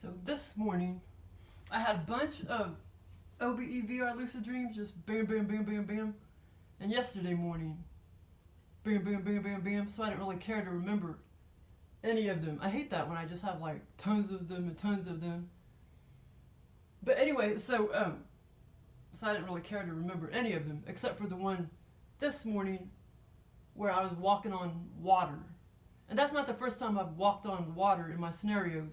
So this morning, I had a bunch of OBE-vr lucid dreams, just bam, bam, bam, bam, bam. And yesterday morning, bam, bam, bam, bam, bam. So I didn't really care to remember any of them. I hate that when I just have like tons of them and tons of them. But anyway, so I didn't really care to remember any of them except for the one this morning where I was walking on water. And that's not the first time I've walked on water in my scenarios.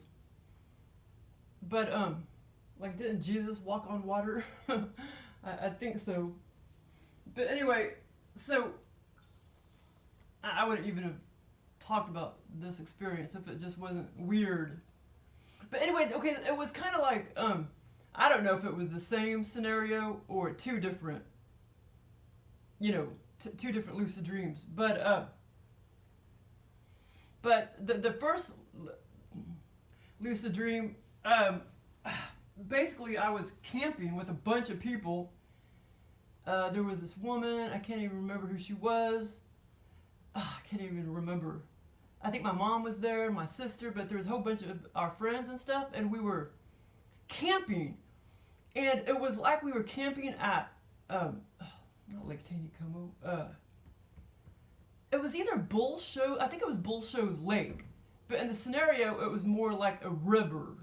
But like, didn't Jesus walk on water? I think so. But anyway, so I wouldn't even have talked about this experience if it just wasn't weird. But anyway, okay, it was kind of like, I don't know if it was the same scenario or two different, two different lucid dreams. But the first lucid dream, basically I was camping with a bunch of people. There was this woman, I can't even remember who she was. I can't even remember. I think my mom was there, my sister, but there was a whole bunch of our friends and stuff, and we were camping. And it was like we were camping at, not Lake Como. It was either Bull Show, I think it was Bull Show's lake. But in the scenario, it was more like a river.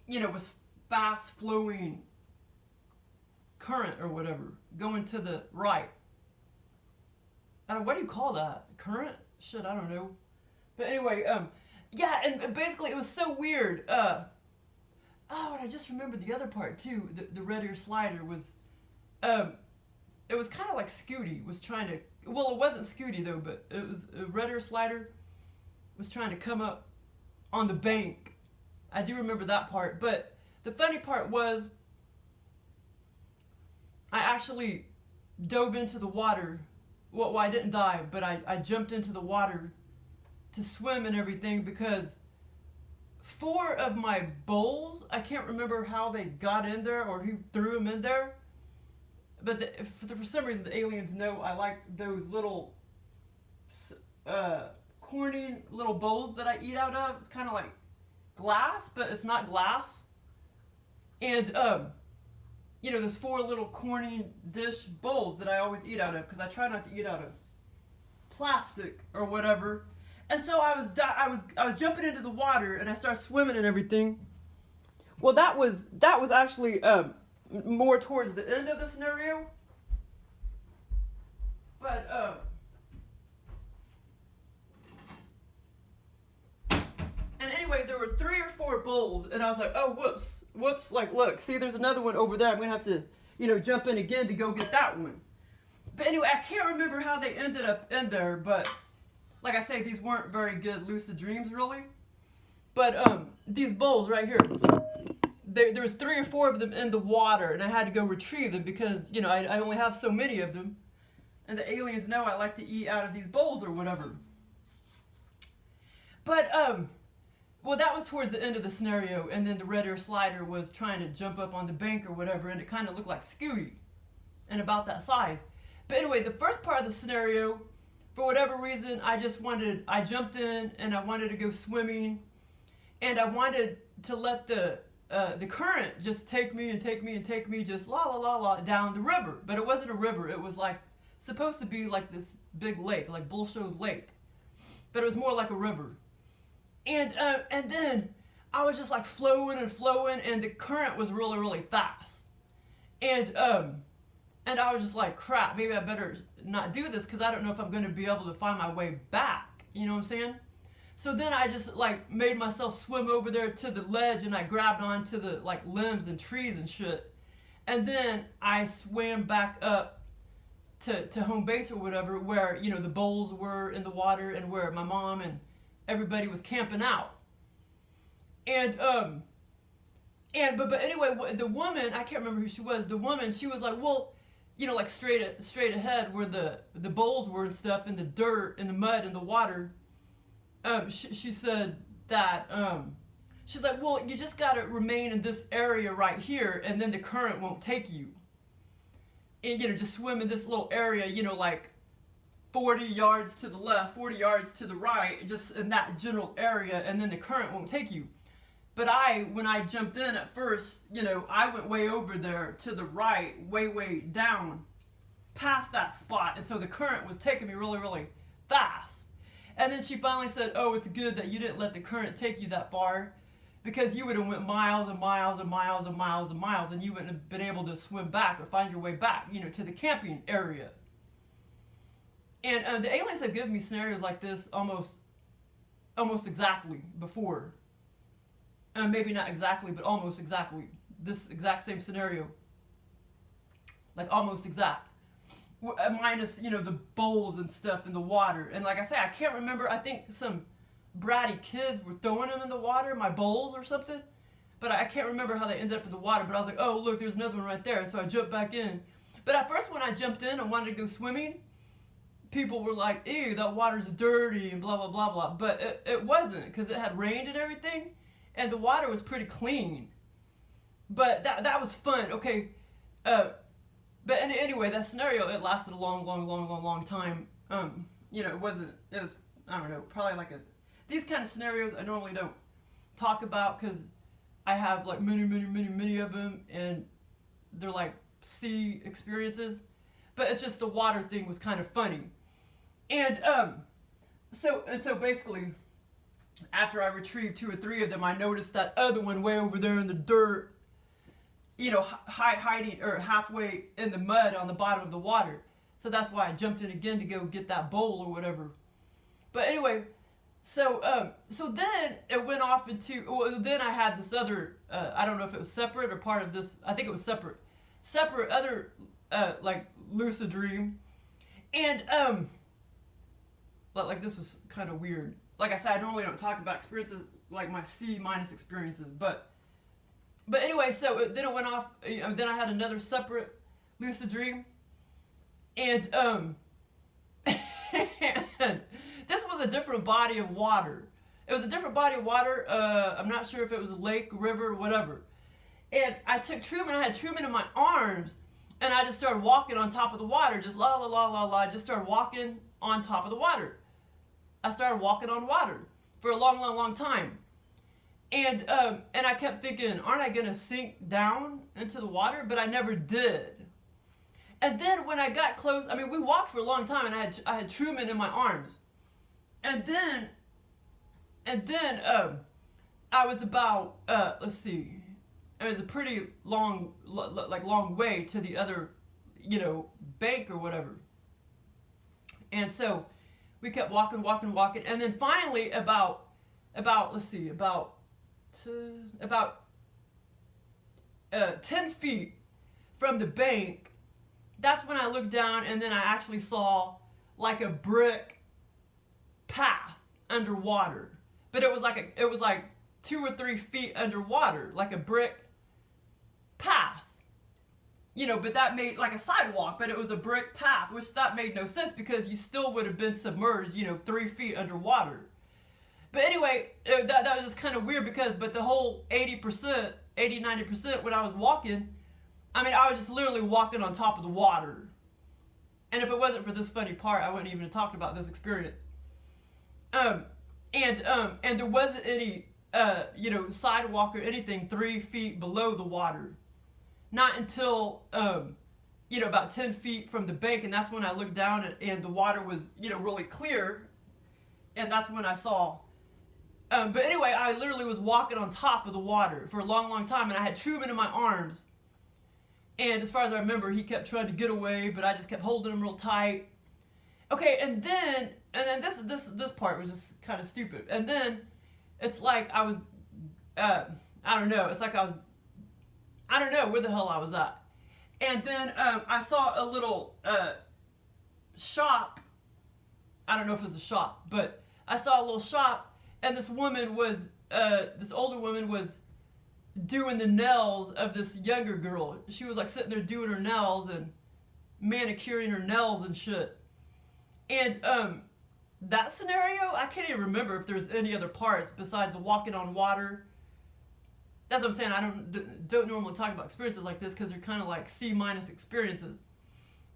It was fast flowing current or whatever, going to the right. What do you call that? Current? Shit, I don't know. But anyway, yeah, and basically it was so weird. And I just remembered the other part too. The red ear slider was, it was kind of like Scooty was trying to, well, it wasn't Scooty though, but it was a red ear slider was trying to come up on the bank. I do remember that part, but the funny part was I actually dove into the water. Well, I didn't dive, but I jumped into the water to swim and everything because 4 of my bowls, I can't remember how they got in there or who threw them in there, but for some reason the aliens know I like those little corny little bowls that I eat out of. It's kind of like glass, but it's not glass. And there's 4 little corny dish bowls that I always eat out of because I try not to eat out of plastic or whatever. And so I was jumping into the water and I started swimming and everything. Well, that was actually more towards the end of the scenario. But and anyway, there were 3 or 4 bowls, and I was like, oh, whoops, like, look, see, there's another one over there. I'm going to have to, jump in again to go get that one. But anyway, I can't remember how they ended up in there, but like I say, these weren't very good lucid dreams, really. But these bowls right here, there was 3 or 4 of them in the water, and I had to go retrieve them because, I only have so many of them. And the aliens know I like to eat out of these bowls or whatever. But, well, that was towards the end of the scenario, and then the red ear slider was trying to jump up on the bank or whatever, and it kind of looked like Scooty, and about that size. But anyway, the first part of the scenario, for whatever reason, I jumped in, and I wanted to go swimming, and I wanted to let the current just take me just la down the river. But it wasn't a river, it was like, supposed to be like this big lake, like Bull Show's lake. But it was more like a river. And then I was just like flowing, and the current was really, really fast. And I was just like, crap, maybe I better not do this because I don't know if I'm going to be able to find my way back. You know what I'm saying? So then I just like made myself swim over there to the ledge, and I grabbed onto the like limbs and trees and shit. And then I swam back up to home base or whatever, where, the bowls were in the water and where my mom and everybody was camping out. And but anyway, the woman, I can't remember who she was. The woman, she was like, well, like straight ahead where the bowls were and stuff, in the dirt, in the mud, in the water. She said that she's like, well, you just gotta remain in this area right here, and then the current won't take you. And just swim in this little area, like 40 yards to the left, 40 yards to the right, just in that general area, and then the current won't take you. But when I jumped in at first, I went way over there to the right, way down, past that spot. And so the current was taking me really, really fast. And then she finally said, oh, it's good that you didn't let the current take you that far, because you would have went miles and miles and miles and miles and miles, and you wouldn't have been able to swim back or find your way back, to the camping area. And the aliens have given me scenarios like this almost exactly before. Maybe not exactly, but almost exactly. This exact same scenario. Like almost exact. Minus, the bowls and stuff in the water. And like I say, I can't remember. I think some bratty kids were throwing them in the water, my bowls or something. But I can't remember how they ended up in the water. But I was like, oh, look, there's another one right there. So I jumped back in. But at first when I jumped in and wanted to go swimming, people were like, ew, that water's dirty and blah, blah, blah, blah. But it wasn't, because it had rained and everything. And the water was pretty clean. But that was fun. Okay. But anyway, that scenario, it lasted a long time. It was, I don't know, probably like these kind of scenarios I normally don't talk about, because I have like many of them, and they're like sea experiences. But it's just the water thing was kind of funny. And so basically, after I retrieved 2 or 3 of them, I noticed that other one way over there in the dirt, hiding or halfway in the mud on the bottom of the water. So that's why I jumped in again to go get that bowl or whatever. But anyway, so then it went off into, then I had this other, I don't know if it was separate or part of this, I think it was separate other, like lucid dream. And, like this was kind of weird. Like I said, I normally don't talk about experiences like my C- experiences, but anyway, so then it went off. Then I had another separate lucid dream, and and this was a different body of water. It was a different body of water. I'm not sure if it was a lake, river, whatever. And I took Truman. I had Truman in my arms, and I just started walking on top of the water, just la la la la la. I just started walking on top of the water. I started walking on water for a long time. And I kept thinking, aren't I going to sink down into the water? But I never did. And then when I got close, we walked for a long time, and I had Truman in my arms. And then I was about, let's see, it was a pretty long way to the other, bank or whatever. And so we kept walking, and then finally about 10 feet from the bank, that's when I looked down, and then I actually saw like a brick path underwater. But it was like 2 or 3 feet underwater, like a brick path. But that made like a sidewalk, but it was a brick path, which that made no sense, because you still would have been submerged, 3 feet underwater. But anyway, that was just kind of weird, but the whole 80%, 90% when I was walking, I was just literally walking on top of the water. And if it wasn't for this funny part, I wouldn't even have talked about this experience. And there wasn't any, sidewalk or anything 3 feet below the water. Not until, about 10 feet from the bank, and that's when I looked down, and the water was, really clear, and that's when I saw. But anyway, I literally was walking on top of the water for a long time, and I had Truman in my arms. And as far as I remember, he kept trying to get away, but I just kept holding him real tight. Okay, and then this part was just kind of stupid. And then it's like I was, I don't know. It's like I don't know where the hell I was at. And then I saw a little shop. I don't know if it was a shop, but I saw a little shop, and this older woman was doing the nails of this younger girl. She was like sitting there doing her nails and manicuring her nails and shit. And that scenario, I can't even remember if there's any other parts besides the walking on water. That's what I'm saying. I don't normally talk about experiences like this, because they're kind of like C- experiences.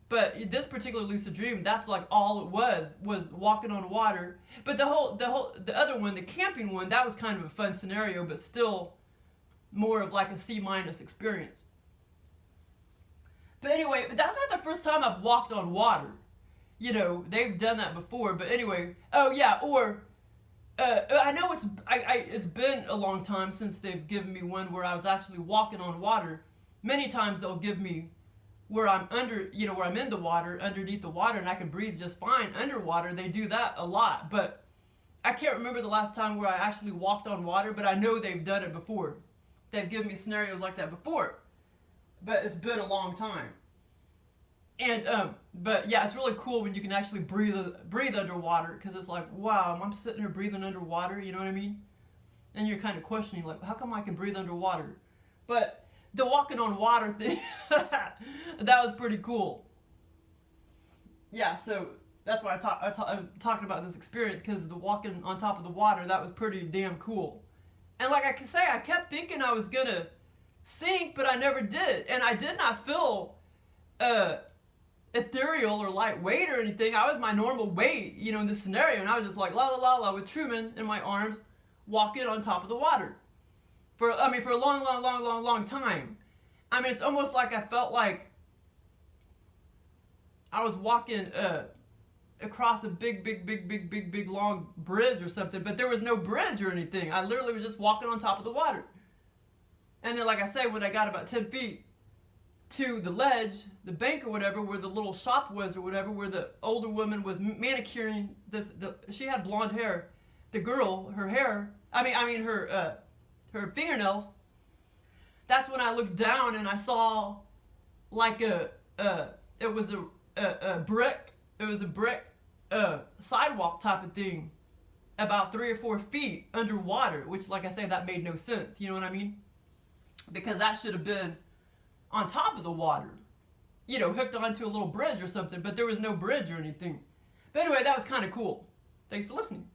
But this particular lucid dream, that's like all it was walking on water. But the other one, the camping one, that was kind of a fun scenario, but still more of like a C- experience. But anyway, but that's not the first time I've walked on water. You know, they've done that before. But anyway, oh yeah, or I know it's been a long time since they've given me one where I was actually walking on water. Many times they'll give me where I'm under, you know, where I'm in the water, underneath the water, and I can breathe just fine underwater. They do that a lot, but I can't remember the last time where I actually walked on water, but I know they've done it before. They've given me scenarios like that before, but it's been a long time. And but yeah, it's really cool when you can actually breathe underwater, because it's like, wow, I'm sitting here breathing underwater, you know what I mean? And you're kind of questioning, like, how come I can breathe underwater? But the walking on water thing, that was pretty cool. Yeah, so that's why I'm talking about this experience, because the walking on top of the water, that was pretty damn cool. And like I can say, I kept thinking I was gonna sink, but I never did, and I did not feel ethereal or lightweight or anything. I was my normal weight, you know, in this scenario, and I was just like la la la la with Truman in my arms, walking on top of the water for a long time. I mean, it's almost like I felt like I was walking across a big long bridge or something, but there was no bridge or anything. I literally was just walking on top of the water. And then, like I say, when I got about 10 feet to the ledge, the bank or whatever, where the little shop was or whatever, where the older woman was manicuring she had blonde hair. The girl, her hair, her fingernails. That's when I looked down and I saw like it was a brick sidewalk type of thing, about 3 or 4 feet underwater, which, like I say, that made no sense. You know what I mean? Because that should have been on top of the water, you know, hooked onto a little bridge or something, but there was no bridge or anything. But anyway, that was kind of cool. Thanks for listening.